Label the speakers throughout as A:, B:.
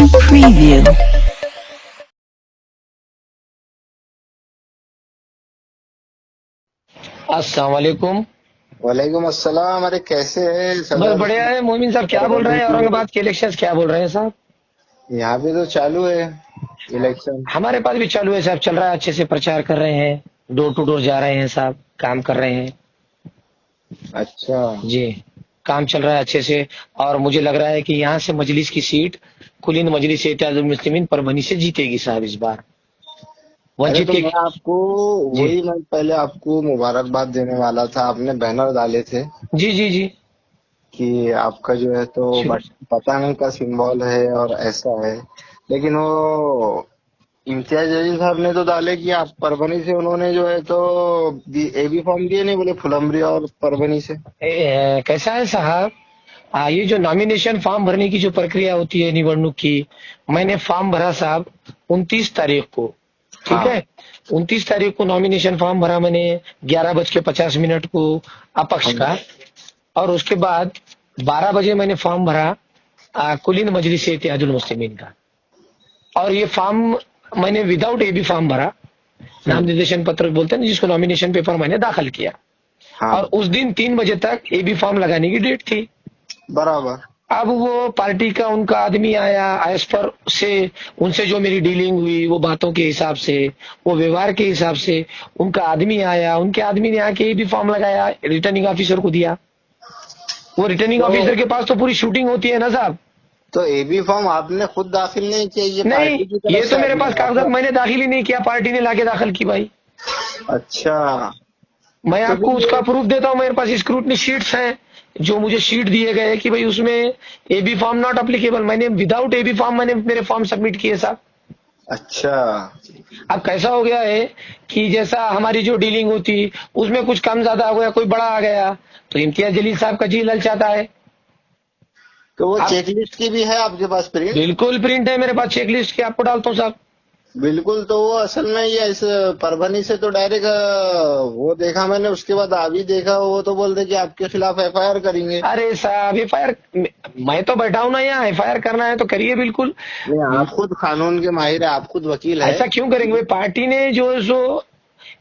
A: Preview.
B: अस्सलाम वालेकुम।
C: वालेकुम अस्सलाम। अरे कैसे है
B: बस
C: सदर?
B: बढ़िया है। मोमिन साहब क्या बोल रहे
C: परभनी
B: हैं?
C: के
B: औरंगाबाद के इलेक्शंस क्या बोल रहे हैं साहब?
C: यहाँ पे तो चालू है इलेक्शन।
B: हमारे पास भी चालू है साहब, चल रहा है, अच्छे से प्रचार कर रहे हैं, डोर टू डोर जा रहे हैं साहब, काम कर रहे हैं
C: अच्छा।
B: जी। काम चल रहा है अच्छे से। और मुझे लग रहा है कि यहाँ से मजलिस की सीट कुलीन मजलिस इत्तेहादुल मुस्लिमीन परभनी से जीतेगी साहब इस बार।
C: अरे
B: वंचित
C: तो
B: के
C: मैं आपको
B: जी
C: मैं पहले आपको मुबारकबाद देने वाला था। आपने बैनर डाले थे
B: जी जी जी।
C: कि आपका जो है तो
B: शुक्र।
C: पतंग का सिंबल है और ऐसा है, लेकिन वो इम्तियाज जलील साहब ने तो डाले कि आप परभनी से, उन्होंने जो है तो एबी फॉर्म दिए नहीं, बोले फुलंबरी और परभनी से।
B: कैसा है साहब? ये जो नॉमिनेशन फॉर्म भरने की जो प्रक्रिया होती है निवडणूक की, मैंने फॉर्म भरा साहब 29 तारीख को। ठीक
C: हाँ।
B: है, 29 तारीख को नॉमिनेशन फॉर्म भरा मैंने 11:50 को अपक्ष
C: हाँ।
B: का। और उसके बाद 12 बजे मैंने फॉर्म भरा कुलीन मजलिस इत्तेहादुल मुस्लिमीन का। और ये फॉर्म मैंने विदाउट एबी फॉर्म भरा, नाम
C: हम्म,
B: निर्देशन पत्र बोलते हैं ना जिसको, नॉमिनेशन पेपर मैंने दाखिल किया। और
C: हाँ
B: उस दिन 3 बजे तक एबी फॉर्म लगाने की डेट थी।
C: बराबर।
B: अब वो पार्टी का उनका आदमी आया, एज पर से उनसे जो मेरी डीलिंग हुई वो बातों के हिसाब से, वो व्यवहार के हिसाब से, उनका आदमी आया, उनके आदमी ने आके भी फॉर्म लगाया, रिटर्निंग ऑफिसर को दिया। वो रिटर्निंग
C: तो
B: ऑफिसर के पास तो पूरी शूटिंग होती है ना साहब।
C: तो एबी फॉर्म आपने खुद दाखिल नहीं किया, ये
B: नहीं,
C: पार्टी की तरफ
B: ये
C: से
B: तो मेरे
C: आदमी
B: पास
C: आया
B: कागजात
C: था?
B: मैंने दाखिल ही नहीं किया, पार्टी ने लाके दाखिल की भाई।
C: अच्छा।
B: मैं
C: तो
B: आपको
C: फिर
B: उसका
C: ये
B: प्रूफ देता हूँ, मेरे पास स्क्रूटनी शीट्स हैं, जो मुझे शीट दिए गए कि भाई उसमें एबी फॉर्म नॉट अप्लीकेबल, मैंने विदाउट एबी फॉर्म मैंने मेरे फॉर्म सबमिट किए साहब।
C: अच्छा।
B: अब कैसा हो गया है कि जैसा हमारी जो डीलिंग होती उसमें कुछ कम ज्यादा हो गया, कोई बड़ा आ गया, तो इम्तियाज जलील साहब का जी ललचाता है।
C: तो वो
B: अब
C: चेकलिस्ट की भी है आपके पास प्रिंट?
B: बिल्कुल प्रिंट है मेरे पास, चेकलिस्ट की आपको डालता हूँ साहब।
C: बिल्कुल। तो वो असल में ये इस परभनी से तो डायरेक्ट वो देखा मैंने, उसके बाद अभी देखा वो तो बोलते कि आपके खिलाफ एफआईआर करेंगे।
B: अरे साहब एफआईआर, मैं तो बैठा हूं ना यहाँ, एफआईआर करना है तो करिए बिल्कुल।
C: नहीं, आप खुद कानून के माहिर है, आप खुद वकील है।
B: ऐसा क्यों करेंगे भाई? पार्टी ने जो सो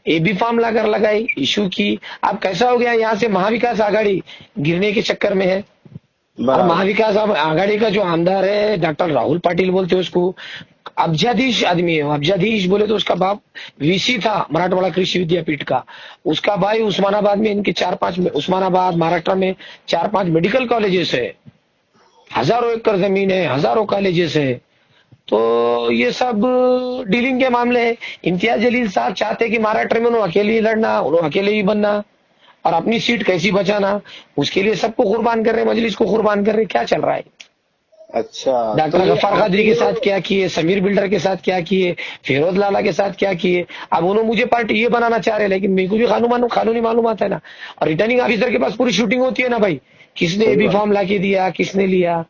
B: एबी फॉर्म लाकर लगाई, इशू की। अब कैसा हो गया, यहाँ से महाविकास आघाड़ी गिरने के चक्कर में है। और
C: बराबर।
B: महाविकास आघाड़ी का जो आमदार है डॉक्टर राहुल पाटिल बोलते हैं उसको, अब्जाधीश आदमी है वो। अब्जाधीश बोले तो उसका बाप वीसी था मराठवाड़ा कृषि विद्यापीठ का, उसका भाई उस्मानाबाद में, इनके 4-5 उस्मानाबाद महाराष्ट्र में 4-5 मेडिकल कॉलेजेस है, हजारों एकड़ जमीन है, हजारों कॉलेजेस है। तो ये सब डीलिंग के मामले हैं। इम्तियाज जलील साहब चाहते कि महाराष्ट्र में उन्होंने अकेले ही लड़ना, उन्होंने अकेले ही बनना और अपनी सीट कैसी बचाना, उसके लिए सबको कुर्बान कर रहे हैं, मजलिस को कुर्बान कर रहे हैं। क्या चल रहा है?
C: अच्छा। तो
B: डॉक्टर
C: ये
B: गफ्फार कादरी
C: आपके
B: के साथ
C: जो
B: क्या किए, समीर बिल्डर के साथ क्या किए, फिरोज लाला के साथ क्या किए। अब उन्होंने मुझे पार्टी ये बनाना चाह रहे, लेकिन मेरे को भी कानूनी मालूमात है ना। और रिटर्निंग ऑफिसर के पास पूरी शूटिंग होती है ना भाई, किसने
C: सही
B: एबी
C: बात।
B: फॉर्म लाके दिया, किसने लिया।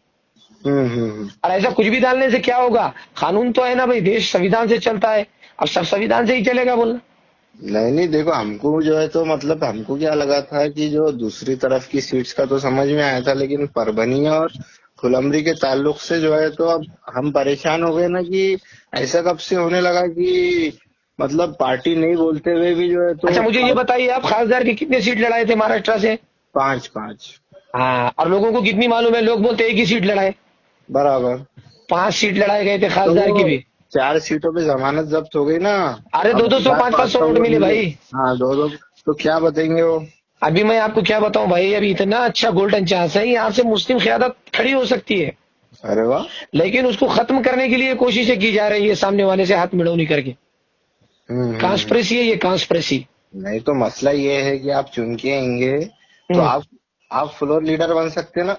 C: हम्म।
B: और ऐसा कुछ भी डालने से क्या होगा? कानून तो है ना भाई, देश संविधान से चलता है, अब सब संविधान से ही चलेगा बोलना।
C: नहीं नहीं, देखो हमको जो है तो मतलब हमको क्या लगा था कि जो दूसरी तरफ की सीट्स का तो समझ में आया था, लेकिन परभनी और फुलंबरी के ताल्लुक से जो है तो अब हम परेशान हो गए ना कि ऐसा कब से होने लगा कि मतलब पार्टी नहीं बोलते हुए भी जो है तो
B: अच्छा मुझे ये बताइए, आप खासदार की कितने सीट लड़ाए थे महाराष्ट्र से?
C: पांच पांच।
B: हाँ, और लोगों को कितनी मालूम है? लोग बोलते एक ही सीट लड़ाए,
C: बराबर।
B: 5 सीट लड़ाए गए थे
C: तो
B: खासदार की
C: वो
B: भी।
C: 4 सीटों पे जमानत जब्त हो गई ना।
B: अरे
C: अब
B: 200, 500, 500
C: 500
B: वोट
C: वोट
B: मिले
C: मिले।
B: भाई।
C: हाँ, दो दो। तो क्या बताएंगे वो?
B: अभी मैं आपको क्या बताऊं भाई, अभी इतना अच्छा गोल्डन चांस है, यहाँ से मुस्लिम क़यादत खड़ी हो सकती है,
C: अरे वाह।
B: लेकिन उसको खत्म करने के लिए कोशिशें की जा रही है, सामने वाले से हाथ मिड़ौनी करके।
C: हम्म।
B: कांस्पिरेसी है ये, कांस्पिरेसी।
C: नहीं तो मसला ये है कि आप चुन के आएंगे तो आप फ्लोर लीडर बन सकते ना।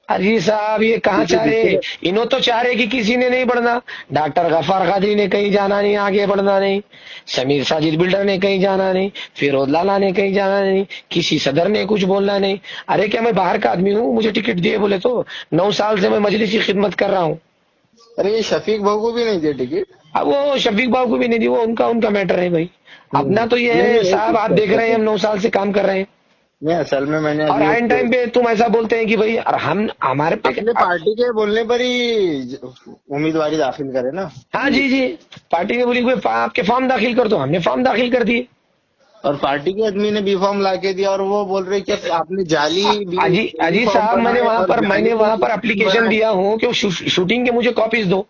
B: अरे साहब ये कहाँ
C: क्योंकि
B: चाह रहे,
C: दूसरे
B: इन्हों तो चाह रहे कि किसी ने नहीं बढ़ना। डॉक्टर गफ्फार कादरी ने कहीं जाना नहीं, आगे बढ़ना नहीं, समीर साजिद बिल्डर ने कहीं जाना नहीं, फिरोज लाला ने कहीं जाना नहीं, किसी सदर ने कुछ बोलना नहीं। अरे क्या मैं बाहर का आदमी हूँ, मुझे टिकट दिए बोले तो 9 साल से मैं मजलिस की खिदमत कर रहा हूँ।
C: अरे ये शफीक भाऊ को भी नहीं दिया टिकट?
B: अब वो शफीक बाबू को भी नहीं दी, वो उनका उनका मैटर है भाई। अपना तो ये
C: नहीं
B: है
C: नहीं, एक
B: साहब, आप देख रहे हैं हम 9 साल से काम कर रहे हैं।
C: नहीं, असल में मैंने
B: और
C: अभी
B: आइन टाइम पे तुम ऐसा बोलते हैं कि भाई और हम हमारे पे।
C: अपने पार्टी के बोलने पर ही उम्मीदवारी दाखिल करे ना।
B: हाँ जी जी, पार्टी ने बोली कि भाई आपके फॉर्म दाखिल कर दो, हमने फॉर्म दाखिल कर दिए।
C: और पार्टी के आदमी ने बी फॉर्म ला के दिया और वो बोल रहे कि आपने जाली
B: अजी
C: बी
B: अजी
C: फॉर्म
B: साहब,
C: बनाए और
B: मैंने
C: जाली
B: वहां पर एप्लीकेशन
C: बनाए।
B: दिया हूँ कि शूटिंग के मुझे कॉपीज दो।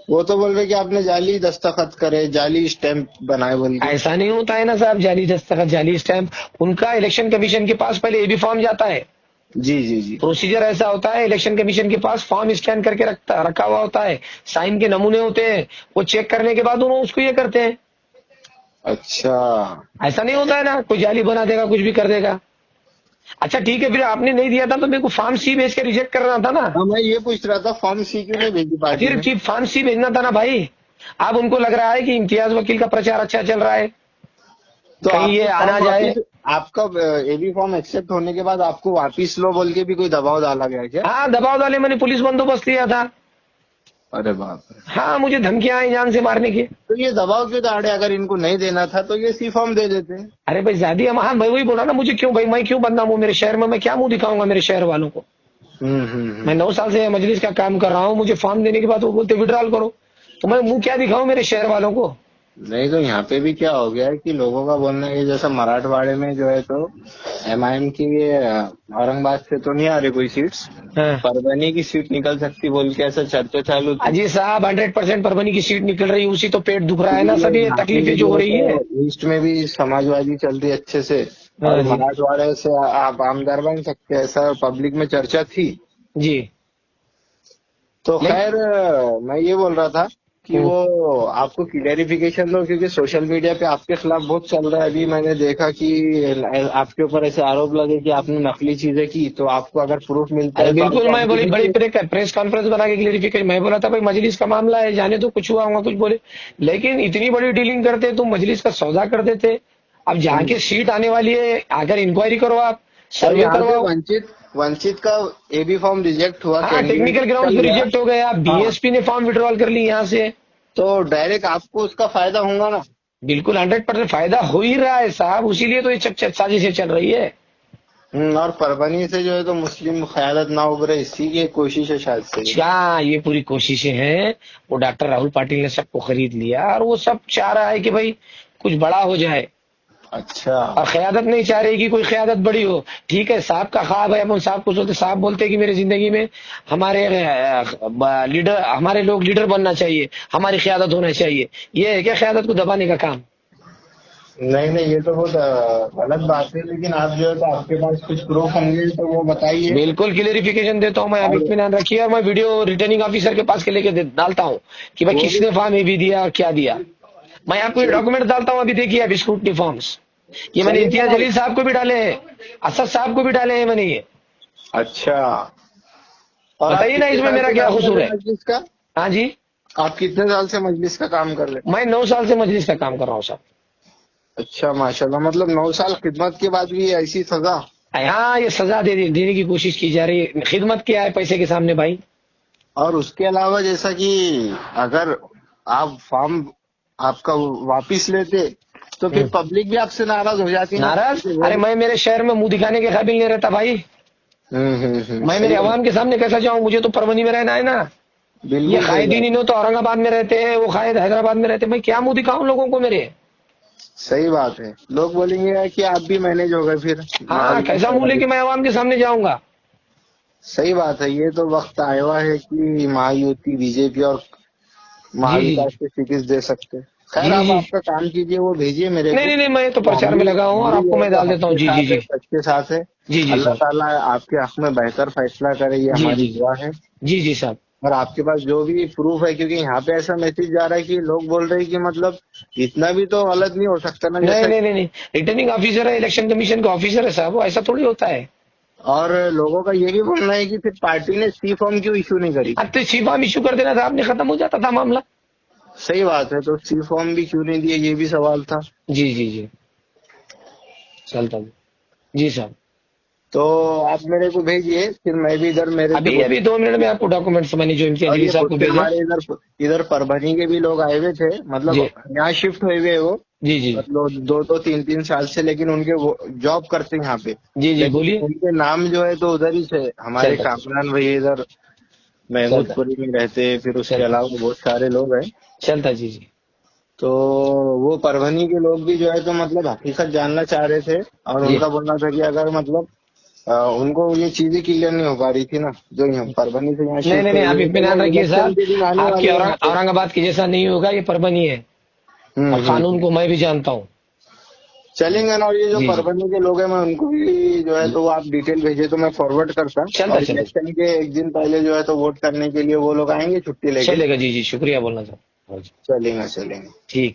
C: वो तो बोल रहे कि आपने जाली दस्तखत करे, जाली स्टैंप बनाए बोल के।
B: ऐसा नहीं होता है ना साहब, जाली दस्तखत जाली स्टैंप, उनका इलेक्शन कमीशन के पास पहले एबी फॉर्म जाता है।
C: जी जी जी।
B: प्रोसीजर ऐसा होता है, इलेक्शन कमीशन के पास फॉर्म स्कैन करके रखा हुआ होता है, साइन के नमूने होते हैं, वो चेक करने के बाद उन्होंने उसको ये करते हैं।
C: अच्छा।
B: ऐसा नहीं होता है ना, कोई जाली बना देगा कुछ भी कर देगा। अच्छा ठीक है, फिर आपने नहीं दिया था तो मेरे को फॉर्म सी भेज के रिजेक्ट करना था ना।
C: हाँ, मैं ये पूछ रहा था फॉर्म सी क्यों नहीं भेजी पार्टी ने?
B: फिर फॉर्म सी भेजना था ना भाई। अब उनको लग रहा है कि इम्तियाज वकील का प्रचार अच्छा चल रहा है,
C: तो
B: कहीं ये
C: आपको
B: आना
C: फॉर्म
B: जाए।
C: वापिस, आपका एबी फॉर्म एक्सेप्ट होने के बाद आपको वापिस लो बोल के भी कोई दबाव डाला गया क्या?
B: हाँ, दबाव डाले, मैंने पुलिस बंदोबस्त लिया था।
C: अरे बाप रे।
B: हाँ, मुझे धमकियां आई जान से मारने की।
C: तो ये दबाव क्यों डाले? अगर इनको नहीं देना था तो ये सी फॉर्म दे देते।
B: अरे भाई ज्यादा हम, हाँ मैं वही बोला ना, मुझे क्यों भाई, मैं क्यों बदनाम हूँ मेरे शहर में, मैं क्या मुंह दिखाऊंगा मेरे शहर वालों को। मैं 9 साल से मजलिस का काम कर रहा हूँ, मुझे फॉर्म देने के बाद वो बोलते विड्रॉल करो, तो मैं मुंह क्या दिखाऊं मेरे शहर वालों को।
C: नहीं तो यहाँ पे भी क्या हो गया है कि लोगों का बोलना है जैसा मराठवाड़े में जो है तो एमआईएम की ये औरंगाबाद से तो नहीं आ रही कोई सीट्स,
B: हाँ।
C: परभनी की सीट निकल सकती बोल के ऐसा चर्चा चालू थी।
B: अजी साहब 100% परभनी की सीट निकल रही है, उसी तो पेट दुख रहा है ना, सभी
C: यहाँ पे
B: तकलीफें
C: भी
B: जो हो रही है।
C: तो ईस्ट में भी समाजवादी चल रही है अच्छे से,
B: हाँ
C: और
B: जी
C: मराठवाड़े से आप आमदार बन सकते हैं, ऐसा पब्लिक में चर्चा थी।
B: जी।
C: तो खैर मैं ये बोल रहा था कि वो आपको क्लैरिफिकेशन दो, क्योंकि सोशल मीडिया पे आपके खिलाफ बहुत चल रहा है। अभी मैंने देखा कि आपके ऊपर ऐसे आरोप लगे कि आपने नकली चीजें की, तो आपको अगर प्रूफ मिलता
B: अरे
C: है तो
B: बिल्कुल,
C: आपको
B: मैं बोली बड़ी
C: हमको
B: प्रेस कॉन्फ्रेंस बना के क्लियरिफिकेशन, मैं बोला था भाई मजलिस का मामला है, जाने तो कुछ हुआ होगा कुछ बोले, लेकिन इतनी बड़ी डीलिंग करते तुम, मजलिस का सौदा कर देते। अब जहाँ की सीट आने वाली है आकर इंक्वायरी करो, आप
C: और
B: सर्वे
C: यहाँ पे
B: करवाओ।
C: वंचित का एबी फॉर्म रिजेक्ट हुआ,
B: हाँ,
C: कैंडिडेट
B: टेक्निकल ग्राउंड पे
C: चल गया।
B: रिजेक्ट हो गया,
C: हाँ,
B: बीएसपी ने फॉर्म विड्रॉल कर ली यहाँ से।
C: तो डायरेक्ट आपको उसका फायदा होगा ना?
B: बिल्कुल 100% फायदा हो ही रहा है साहब, उसीलिए तो ये साजिशें चल रही है।
C: और परभनी से जो है तो मुस्लिम क़यादत ना उभरे, इसी की कोशिश है शायद से।
B: क्या ये पूरी कोशिशें हैं, वो डॉक्टर राहुल पाटिल ने सबको खरीद लिया और वो सब चाह रहा है कि भाई कुछ बड़ा हो जाए,
C: अच्छा।
B: और क़यादत नहीं चाह रही कि कोई क़यादत बड़ी हो। ठीक है, साहब का ख्वाब है, हम साहब को सोचते, साहब बोलते हैं कि मेरी जिंदगी में हमारे लीडर, हमारे लोग लीडर बनना चाहिए, हमारी क़यादत होना चाहिए। ये है क्या क़यादत को दबाने का काम?
C: नहीं नहीं, ये तो बहुत गलत बात है, लेकिन आप जो है तो आपके पास कुछ प्रूफ होंगे तो वो बताइए।
B: बिल्कुल क्लियरिफिकेशन देता हूँ मैं, आप
C: और
B: इत्मीनान रखिए, और मैं वीडियो रिटर्निंग ऑफिसर के पास के लेके डालता हूँ कि भाई
C: वो भी
B: किसने फॉर्म भी दिया और क्या दिया। मैं आपको ये डॉक्यूमेंट डालता हूँ, अभी देखिए अभी स्क्रूटनी फॉर्म्स, ये मैंने
C: सही
B: इम्तियाज
C: है।
B: जलील साहब को भी डाले हैं, असद साहब को भी डाले हैं मैंने ये।
C: अच्छा। और आप
B: बताइए ना
C: कितने
B: इसमें
C: साल
B: मेरा
C: से
B: क्या
C: काम कर
B: कसूर
C: रहे
B: है।
C: हैं मजलिस का?
B: हाँ जी,
C: आप कितने साल से मजलिस का काम कर रहे हैं?
B: मैं 9 साल से मजलिस का काम कर रहा हूँ साहब।
C: अच्छा माशाल्लाह, मतलब 9 साल खिदमत के बाद भी ऐसी सजा?
B: हाँ, ये सजा देने की कोशिश की जा रही है, खिदमत क्या है पैसे के सामने भाई।
C: और उसके अलावा जैसा कि अगर आप फॉर्म आपका वापिस लेते तो फिर पब्लिक भी आपसे नाराज हो जाती ना।
B: नाराज? अरे मैं मेरे शहर में मुंह दिखाने के काबिल नहीं रहता भाई, मैं मेरे अवाम के सामने कैसा जाऊं, मुझे तो परभनी में रहना है ना। ये
C: बिल्कुल सही
B: कायदीन
C: बात।
B: इन्हों तो औरंगाबाद में रहते हैं, वो कायद हैदराबाद में रहते हैं, मैं क्या मुंह दिखाऊं लोगों को मेरे।
C: सही बात है, लोग बोलेंगे कि आप भी मैनेज हो गए फिर।
B: हाँ, कैसा मुंह लेके मैं अवाम के सामने जाऊंगा।
C: सही बात है, ये तो वक्त आया हुआ है कि महायुति बीजेपी और
B: जी
C: महाविकास के टिकट दे सकते। खैर
B: जी
C: आप
B: जी।
C: आपका काम कीजिए, वो भेजिए मेरे
B: नहीं
C: को।
B: नहीं नहीं, मैं तो प्रचार
C: हम
B: में
C: भी
B: लगा हूँ और
C: जो
B: आपको
C: है
B: मैं
C: तो
B: डाल देता हूँ।
C: आपके
B: जी जी
C: साथ है,
B: जी
C: सच के साथ है।
B: जी जी
C: अल्लाह
B: सर।
C: ताला आपके हक में बेहतर फैसला करे, ये
B: जी
C: हमारी
B: जी
C: दुआ है।
B: जी जी साहब।
C: और आपके पास जो भी प्रूफ है, क्योंकि यहाँ पे ऐसा मैसेज जा रहा है कि लोग बोल रहे हैं कि मतलब इतना भी तो गलत नहीं हो सकता ना,
B: नहीं
C: जैसा।
B: नहीं नहीं नहीं, रिटर्निंग ऑफिसर है, इलेक्शन कमीशन का ऑफिसर है साहब, वो ऐसा थोड़ी होता है।
C: और लोगों का ये भी बोलना है कि फिर पार्टी ने सी फॉर्म क्यों इशू नहीं करी?
B: अब तो सीफाम इशू कर देना था आपने, खत्म हो जाता था मामला।
C: सही बात है, तो सी फॉर्म भी क्यों नहीं दिए, ये भी सवाल था।
B: जी जी जी, चलता जी साहब।
C: तो आप मेरे को भेजिए, फिर मैं भी इधर मेरे से
B: अभी अभी 2 मिनट में आपको डॉक्यूमेंट्स मैंने जो इम्तियाज
C: और
B: जलील
C: ये
B: साहब
C: कुछ
B: को भेजा।
C: हमारे इधर इधर परभनी के भी लोग आए हुए थे, मतलब
B: जी
C: यहाँ शिफ्ट हुए हुए हैं वो।
B: जी जी
C: मतलब 2-2 3-3 साल से, लेकिन उनके वो जॉब करते हैं यहाँ पे।
B: जी जी
C: लेकिन
B: बोलिए।
C: उनके नाम जो है तो उधर ही से हमारे
B: चलता
C: कामरान भाई इधर
B: चलता
C: महमूदपुरी में रहते हैं, फिर उसके
B: चलता
C: अलावा बहुत सारे लोग हैं।
B: चलता जी जी।
C: तो वो परभनी के लोग भी जो है तो मतलब हकीकत जानना चाह रहे थे, और
B: जी
C: उनका बोलना था कि अगर मतलब उनको ये चीजें क्लियर नहीं हो पा रही थी ना, जो यहाँ परभनी से यहाँ
B: नहीं नहीं
C: शिफ्ट
B: नहीं,
C: हुए
B: आप
C: हैं, तो
B: इत्मीनान
C: वो
B: रखिए
C: इलेक्शन
B: साहब।
C: के दिन आने
B: आपकी
C: वाले हैं यहाँ पे।
B: औरंगाबाद की जैसा नहीं होगा, ये परभनी है और कानून
C: हम्म।
B: को मैं भी जानता हूँ।
C: चलेंगे ना। और ये जो
B: जी जी
C: परभनी के लोग हैं, मैं उनको भी जो है तो वो आप डिटेल भेजिए तो मैं फॉरवर्ड करता।
B: चलता
C: और
B: चलता
C: इलेक्शन के एक दिन पहले जो है तो वोट करने के लिए वो लोग आएंगे छुट्टी लेके।
B: चलेगा जी जी, शुक्रिया बोलना चाहूँ।
C: चलेंगे चलेंगे।
B: ठीक है।